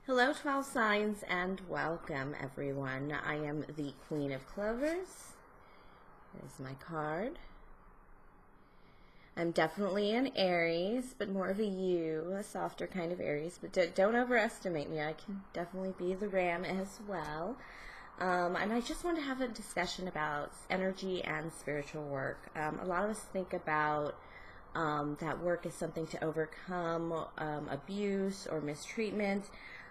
Hello, 12 signs, and welcome, everyone. I am the Queen of Clovers. There's my card. I'm definitely an Aries, but more of a softer kind of Aries. But don't overestimate me. I can definitely be the Ram as well. And I just want to have a discussion about energy and spiritual work. A lot of us think about that work is something to overcome abuse or mistreatment,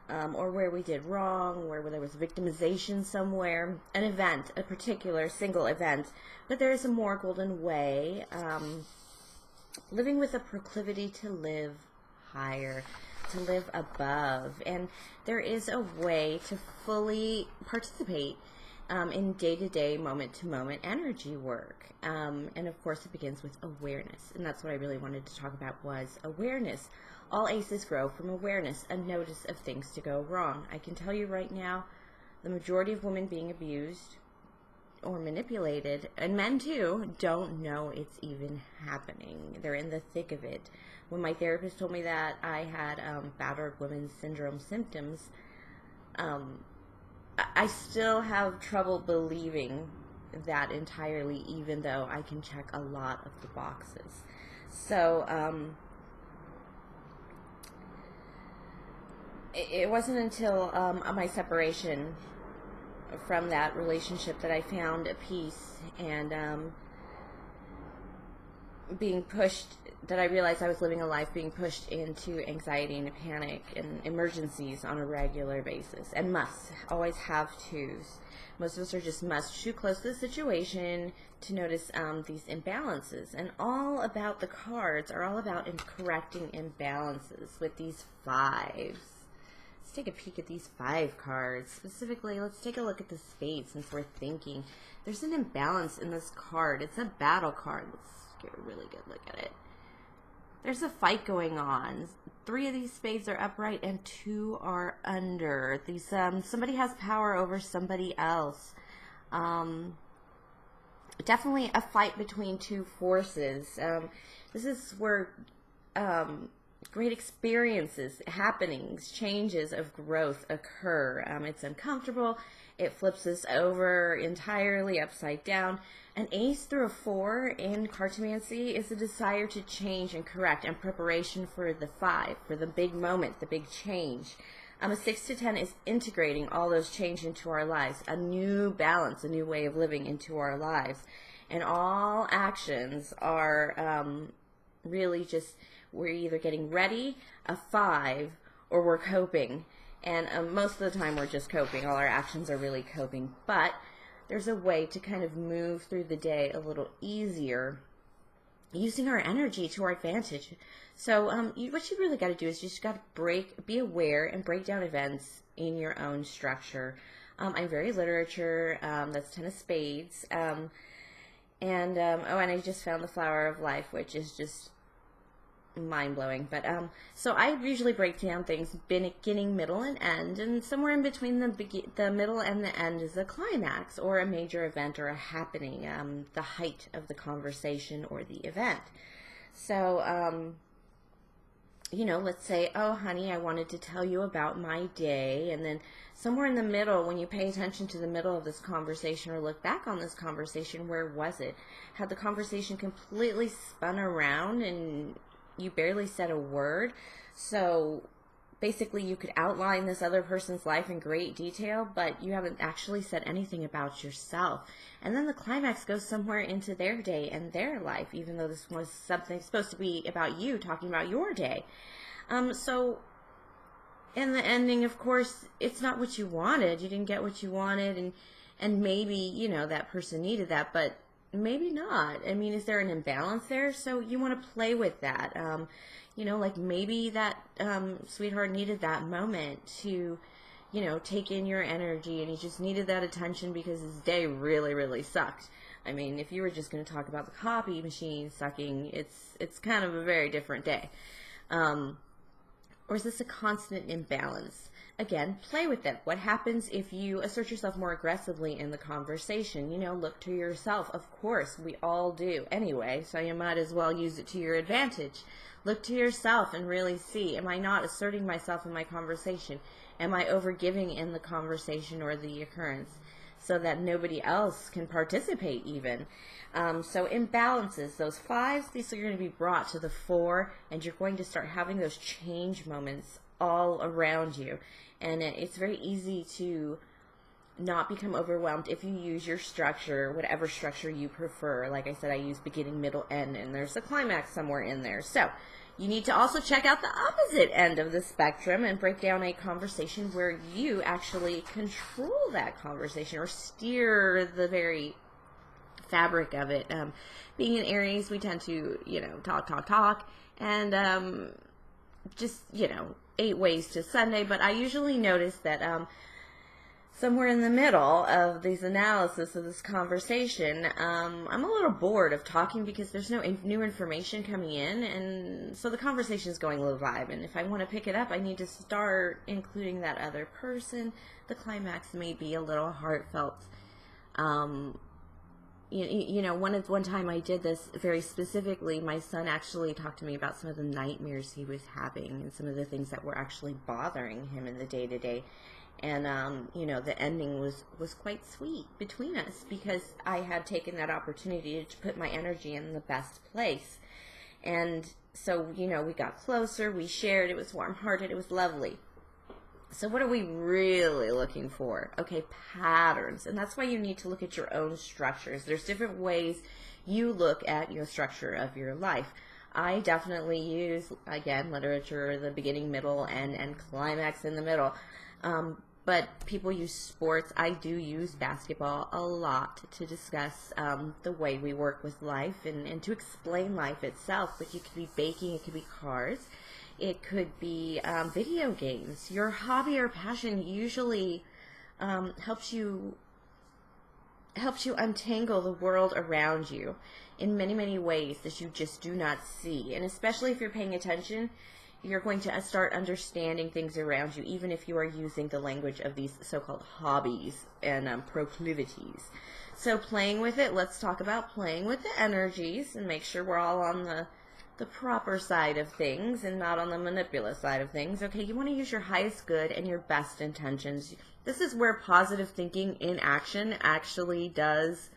or where we did wrong, where there was victimization somewhere, an event, a particular single event. But there is a more golden way, living with a proclivity to live higher, to live above. And there is a way to fully participate in day-to-day, moment-to-moment energy work. And of course, it begins with awareness. And that's what I really wanted to talk about, was awareness. All aces grow from awareness, a notice of things to go wrong. I can tell you right now, the majority of women being abused or manipulated, and men too, don't know it's even happening. They're in the thick of it. When my therapist told me that I had battered women's syndrome symptoms, I still have trouble believing that entirely, even though I can check a lot of the boxes. So, it wasn't until my separation from that relationship that I found a peace, and being pushed, that I realized I was living a life being pushed into anxiety and panic and emergencies on a regular basis, and must always have tos. Most of us are just must too close to the situation to notice these imbalances. And all about the cards are all about correcting imbalances with these fives. Let's take a peek at these 5 cards. Specifically, let's take a look at the spade, since we're thinking. There's an imbalance in this card. It's a battle card. Let's get a really good look at it. There's a fight going on. 3 of these spades are upright and 2 are under. These somebody has power over somebody else. Definitely a fight between 2 forces. This is where great experiences, happenings, changes of growth occur. It's uncomfortable. It flips us over entirely upside down. An ace through a 4 in cartomancy is a desire to change and correct, and preparation for the 5, for the big moment, the big change. A 6 to 10 is integrating all those change into our lives, a new balance, a new way of living into our lives. And all actions are really just, we're either getting ready, a 5, or we're coping. And most of the time we're just coping. All our actions are really coping. But there's a way to kind of move through the day a little easier, using our energy to our advantage. So what you really got to do is you just got to be aware and break down events in your own structure. I'm very literature. That's 10 of spades. And I just found the flower of life, which is just mind-blowing. But so I usually break down things beginning, middle, and end, and somewhere in between the middle and the end is a climax, or a major event, or a happening, the height of the conversation or the event. So let's say, oh honey, I wanted to tell you about my day, and then somewhere in the middle, when you pay attention to the middle of this conversation or look back on this conversation, where was it? Had the conversation completely spun around and you barely said a word? So basically you could outline this other person's life in great detail, but you haven't actually said anything about yourself. And then the climax goes somewhere into their day and their life, even though this was something supposed to be about you, talking about your day. So in the ending, of course, it's not what you wanted. You didn't get what you wanted, and maybe, that person needed that, but maybe not. I mean, is there an imbalance there? So you want to play with that. Like maybe that sweetheart needed that moment to, take in your energy, and he just needed that attention because his day really, really sucked. I mean, if you were just going to talk about the copy machine sucking, it's kind of a very different day. Or is this a constant imbalance? again, play with it. What happens if you assert yourself more aggressively in the conversation? You know, look to yourself. Of course, we all do anyway, so you might as well use it to your advantage. Look to yourself and really see, am I not asserting myself in my conversation? Am I overgiving in the conversation or the occurrence so that nobody else can participate even? So imbalances, those fives, these are going to be brought to the fore, and you're going to start having those change moments all around you. And it's very easy to not become overwhelmed if you use your structure, whatever structure you prefer. Like I said, I use beginning, middle, end, and there's a climax somewhere in there. So you need to also check out the opposite end of the spectrum and break down a conversation where you actually control that conversation or steer the very fabric of it. Being in Aries, we tend to, talk, and just, 8 ways to Sunday, but I usually notice that somewhere in the middle of these analysis of this conversation, I'm a little bored of talking because there's no new information coming in, and so the conversation is going low vibe, and if I want to pick it up, I need to start including that other person. The climax may be a little heartfelt. One time I did this very specifically. My son actually talked to me about some of the nightmares he was having and some of the things that were actually bothering him in the day-to-day. And, the ending was quite sweet between us because I had taken that opportunity to put my energy in the best place. And so, we got closer, we shared, it was warm-hearted, it was lovely. So what are we really looking for? Okay, patterns. And that's why you need to look at your own structures. There's different ways you look at your structure of your life. I definitely use, again, literature, the beginning, middle, and climax in the middle. But people use sports. I do use basketball a lot to discuss the way we work with life and to explain life itself. But you could be baking, it could be cars. It could be video games. Your hobby or passion usually helps you untangle the world around you in many, many ways that you just do not see. And especially if you're paying attention, you're going to start understanding things around you, even if you are using the language of these so-called hobbies and proclivities. So playing with it, let's talk about playing with the energies and make sure we're all on the proper side of things and not on the manipulative side of things. Okay, you want to use your highest good and your best intentions. This is where positive thinking in action actually does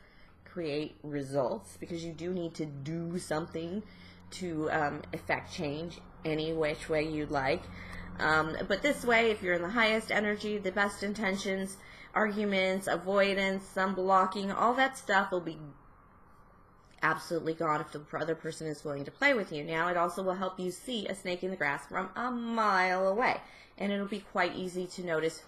create results, because you do need to do something to affect change any which way you'd like. But this way, if you're in the highest energy, the best intentions, arguments, avoidance, some blocking, all that stuff will be absolutely gone if the other person is willing to play with you. Now, it also will help you see a snake in the grass from a mile away, and it'll be quite easy to notice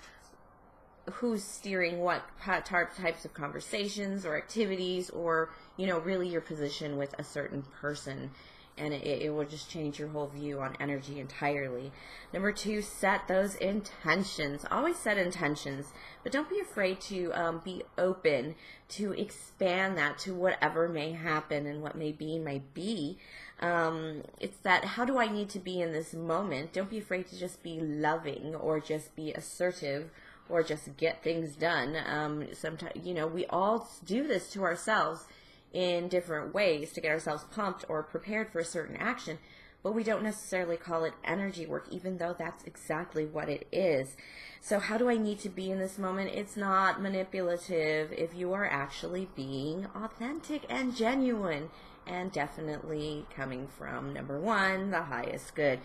who's steering what types of conversations or activities, or really your position with a certain person, and it will just change your whole view on energy entirely. Number 2, set those intentions. Always set intentions, but don't be afraid to be open to expand that to whatever may happen, and what may be might be. It's that, how do I need to be in this moment? Don't be afraid to just be loving or just be assertive or just get things done. Sometimes, we all do this to ourselves in different ways to get ourselves pumped or prepared for a certain action, but we don't necessarily call it energy work, even though that's exactly what it is. So how do I need to be in this moment? It's not manipulative if you are actually being authentic and genuine, and definitely coming from, number 1, the highest good.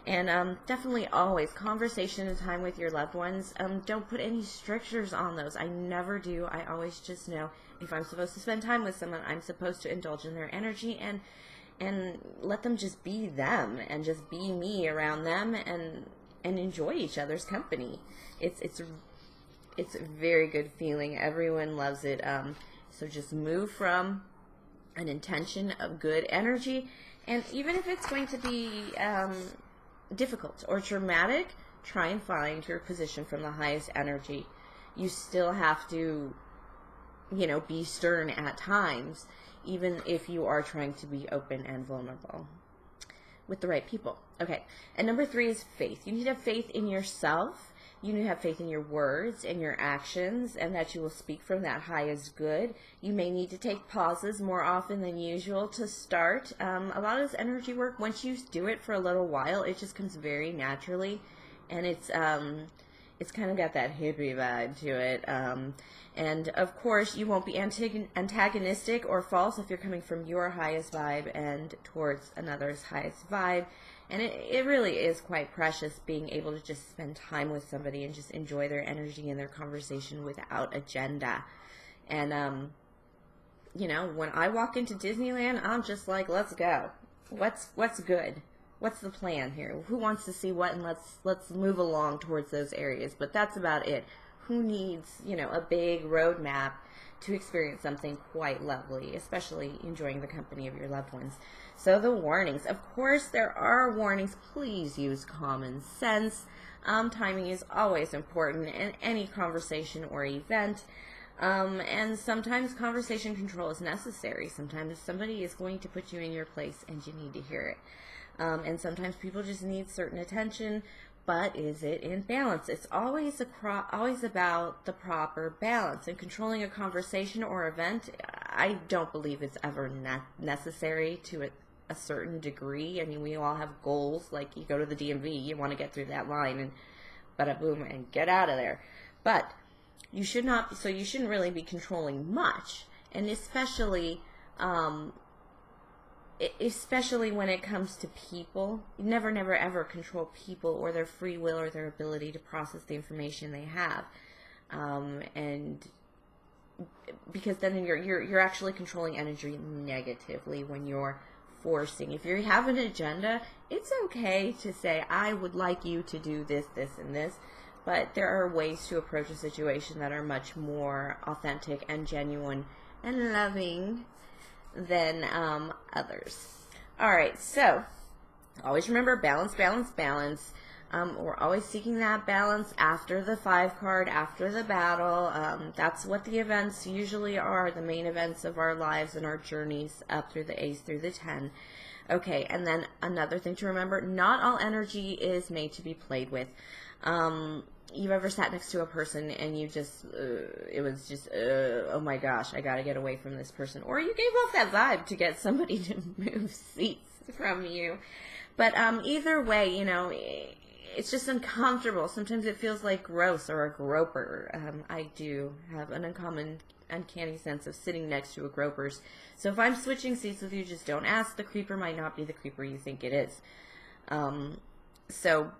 And definitely always conversation and time with your loved ones. Don't put any strictures on those. I never do. I always just know if I'm supposed to spend time with someone, I'm supposed to indulge in their energy and let them just be them and just be me around them and enjoy each other's company. It's a very good feeling. Everyone loves it. So just move from an intention of good energy, and even if it's going to be difficult or traumatic, try and find your position from the highest energy. You still have to, be stern at times, even if you are trying to be open and vulnerable with the right people. Okay, and number 3 is faith. You need to have faith in yourself. You need to have faith in your words and your actions, and that you will speak from that highest good. You may need to take pauses more often than usual to start. A lot of this energy work, once you do it for a little while, it just comes very naturally, and it's kind of got that hippie vibe to it. And of course, you won't be antagonistic or false if you're coming from your highest vibe and towards another's highest vibe. And it really is quite precious being able to just spend time with somebody and just enjoy their energy and their conversation without agenda. And, you know, when I walk into Disneyland, I'm just like, let's go. What's good? What's the plan here? Who wants to see what? And let's move along towards those areas. But that's about it. Who needs, you know, a big roadmap to experience something quite lovely, especially enjoying the company of your loved ones? So the warnings. Of course, there are warnings. Please use common sense. Timing is always important in any conversation or event. And sometimes conversation control is necessary. Sometimes somebody is going to put you in your place and you need to hear it. And sometimes people just need certain attention, but is it in balance? It's always about the proper balance. And controlling a conversation or event, I don't believe it's ever necessary to a certain degree. I mean, we all have goals. Like, you go to the DMV, you want to get through that line and bada boom and get out of there. But you shouldn't really be controlling much, and especially when it comes to people. You never ever control people or their free will or their ability to process the information they have, and because then you're actually controlling energy negatively when you're forcing. If you have an agenda, it's okay to say, I would like you to do this, this, and this, but there are ways to approach a situation that are much more authentic and genuine and loving than others. Alright, so always remember balance, balance, balance. We're always seeking that balance after the 5 card, after the battle. That's what the events usually are, the main events of our lives and our journeys up through the A's through the 10. Okay, and then another thing to remember, not all energy is made to be played with. You've ever sat next to a person and you just, it was just, oh my gosh, I gotta get away from this person. Or you gave off that vibe to get somebody to move seats from you. But either way, you know, it's just uncomfortable. Sometimes it feels like gross or a groper. I do have an uncanny sense of sitting next to a groper's. So if I'm switching seats with you, just don't ask. The creeper might not be the creeper you think it is. So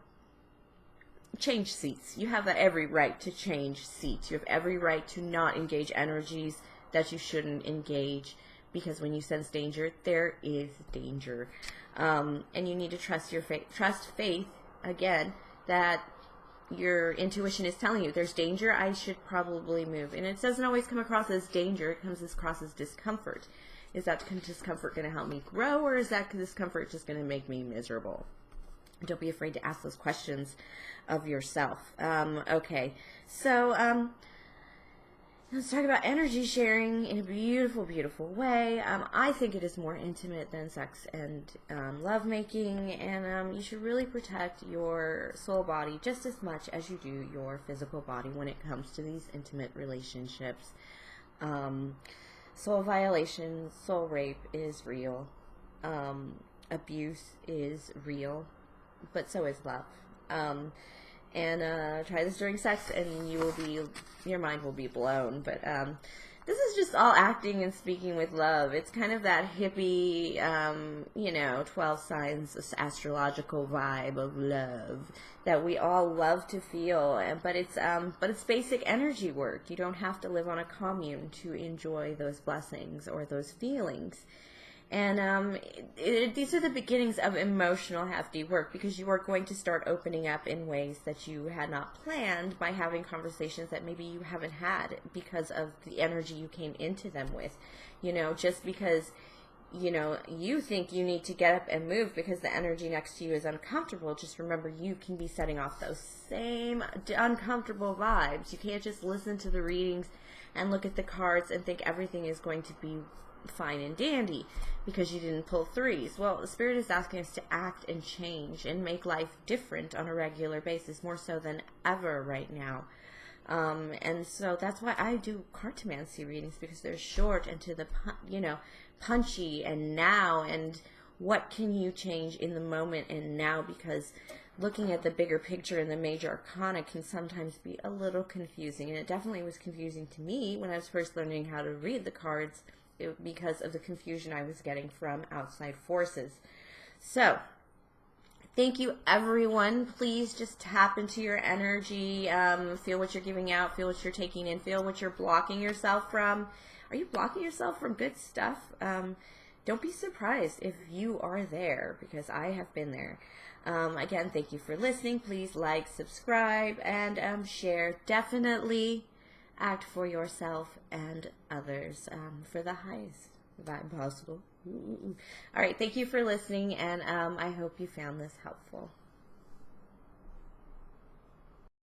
change seats. You have every right to change seats. You have every right to not engage energies that you shouldn't engage, because when you sense danger, there is danger. And you need to trust faith, again, that your intuition is telling you there's danger, I should probably move. And it doesn't always come across as danger, it comes across as discomfort. Is that discomfort going to help me grow, or is that discomfort just going to make me miserable? Don't be afraid to ask those questions of yourself. Okay, so let's talk about energy sharing in a beautiful, beautiful way. I think it is more intimate than sex and lovemaking, and you should really protect your soul body just as much as you do your physical body when it comes to these intimate relationships. Soul violation, soul rape is real. Abuse is real, but so is love. And try this during sex, and your mind will be blown. But this is just all acting and speaking with love. It's kind of that hippie, 12 signs astrological vibe of love that we all love to feel. But it's basic energy work. You don't have to live on a commune to enjoy those blessings or those feelings. And these are the beginnings of emotional hefty work, because you are going to start opening up in ways that you had not planned by having conversations that maybe you haven't had because of the energy you came into them with. Just because, you think you need to get up and move because the energy next to you is uncomfortable, just remember you can be setting off those same uncomfortable vibes. You can't just listen to the readings and look at the cards and think everything is going to be fine and dandy because you didn't pull threes. Well, the Spirit is asking us to act and change and make life different on a regular basis, more so than ever right now. And so that's why I do cartomancy readings, because they're short and to the, punchy and now, and what can you change in the moment and now, because looking at the bigger picture and the major arcana can sometimes be a little confusing. And it definitely was confusing to me when I was first learning how to read the cards because of the confusion I was getting from outside forces. So, thank you, everyone. Please just tap into your energy. Feel what you're giving out. Feel what you're taking in. Feel what you're blocking yourself from. Are you blocking yourself from good stuff? Don't be surprised if you are there, because I have been there. Again, thank you for listening. Please like, subscribe, and share. Definitely act for yourself and others for the highest vibe possible. All right, thank you for listening, and I hope you found this helpful.